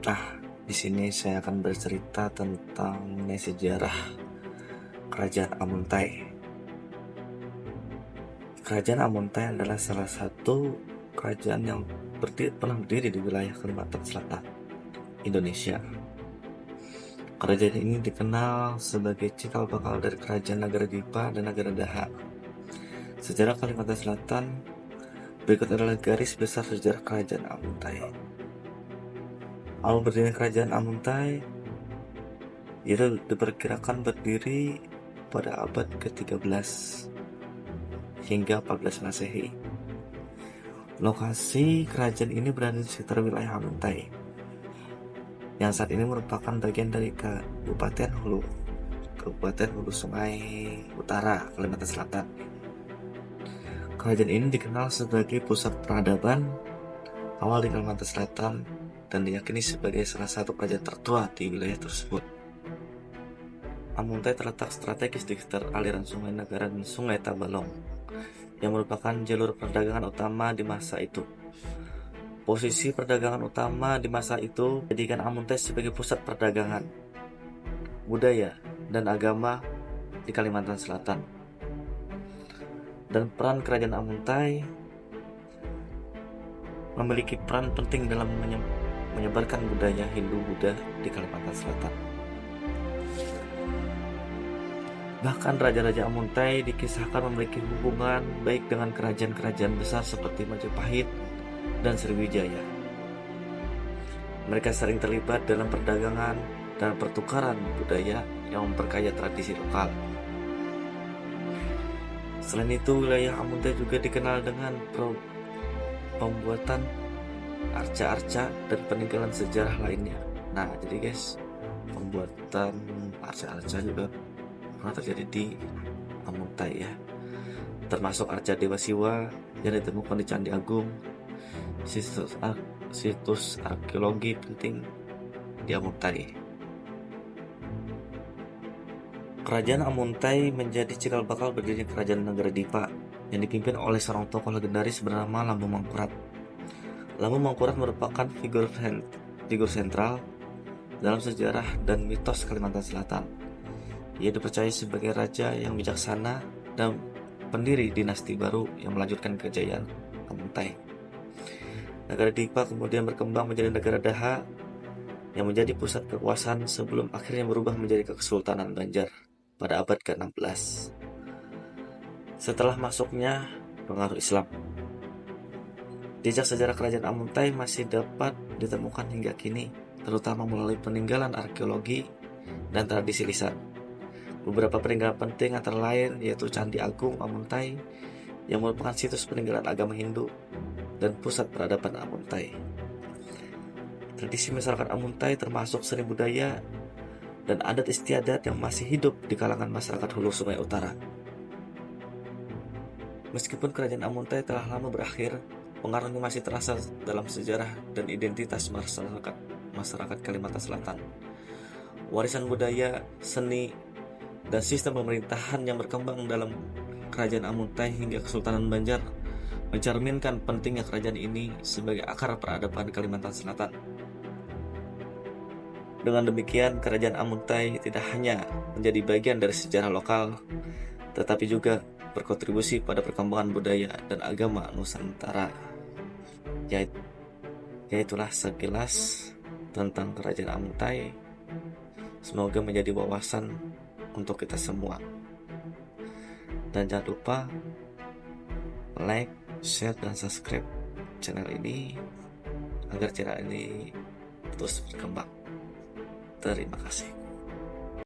Nah, di sini saya akan bercerita tentang sejarah Kerajaan Amuntai. Kerajaan Amuntai adalah salah satu kerajaan yang pernah berdiri di wilayah Kalimantan Selatan, Indonesia. Kerajaan ini dikenal sebagai cikal bakal dari kerajaan Nagara Dipa dan Nagara Daha. Sejarah Kalimantan Selatan, berikut adalah garis besar sejarah Kerajaan Amuntai. Awal berdirinya Kerajaan Amuntai itu diperkirakan berdiri pada abad ke-13 hingga 14 Masehi. Lokasi kerajaan ini berada di sekitar wilayah Amuntai, yang saat ini merupakan bagian dari Kabupaten Hulu Sungai Utara, Kalimantan Selatan. Kerajaan ini dikenal sebagai pusat peradaban awal di Kalimantan Selatan dan diyakini sebagai salah satu kerajaan tertua di wilayah tersebut. Amuntai terletak strategis di sekitar aliran Sungai Negara dan Sungai Tabalong, yang merupakan jalur perdagangan utama di masa itu. Posisi perdagangan utama di masa itu menjadikan Amuntai sebagai pusat perdagangan, budaya, dan agama di Kalimantan Selatan. Dan peran kerajaan Amuntai memiliki peran penting dalam menyebarkan budaya Hindu-Buddha di Kalimantan Selatan. Bahkan Raja-Raja Amuntai dikisahkan memiliki hubungan baik dengan kerajaan-kerajaan besar seperti Majapahit dan Sriwijaya. Mereka sering terlibat dalam perdagangan dan pertukaran budaya yang memperkaya tradisi lokal. Selain itu, wilayah Amuntai juga dikenal dengan pembuatan arca-arca dan peninggalan sejarah lainnya. Nah, jadi guys, pembuatan arca-arca juga pernah terjadi di Amuntai ya, termasuk arca Dewa Siwa yang ditemukan di Candi Agung, situs arkeologi penting di Amuntai. Kerajaan Amuntai menjadi cikal bakal berdirinya Kerajaan Nagara Dipa yang dipimpin oleh seorang tokoh legendaris bernama Lambu Mangkurat. Lambu Mangkurat merupakan figur sentral dalam sejarah dan mitos Kalimantan Selatan. Ia dipercaya sebagai raja yang bijaksana dan pendiri dinasti baru yang melanjutkan kejayaan Amuntai. Negara Dipa kemudian berkembang menjadi Negara Daha yang menjadi pusat kekuasaan sebelum akhirnya berubah menjadi Kesultanan Banjar pada abad ke-16 setelah masuknya pengaruh Islam. Jejak sejarah kerajaan Amuntai masih dapat ditemukan hingga kini, terutama melalui peninggalan arkeologi dan tradisi lisan. Beberapa peninggalan penting antara lain yaitu Candi Agung Amuntai yang merupakan situs peninggalan agama Hindu dan pusat peradaban Amuntai. Tradisi masyarakat Amuntai termasuk seni budaya dan adat istiadat yang masih hidup di kalangan masyarakat Hulu Sungai Utara. Meskipun kerajaan Amuntai telah lama berakhir, pengaruhnya masih terasa dalam sejarah dan identitas masyarakat Kalimantan Selatan. Warisan budaya, seni, dan sistem pemerintahan yang berkembang dalam kerajaan Amuntai hingga Kesultanan Banjar mencerminkan pentingnya kerajaan ini sebagai akar peradaban Kalimantan Selatan. Dengan demikian, kerajaan Amuntai tidak hanya menjadi bagian dari sejarah lokal, tetapi juga berkontribusi pada perkembangan budaya dan agama Nusantara. Yaitulah sekilas tentang kerajaan Amuntai. Semoga menjadi wawasan untuk kita semua. Dan jangan lupa like, share, dan subscribe channel ini agar channel ini terus berkembang. Terima kasih.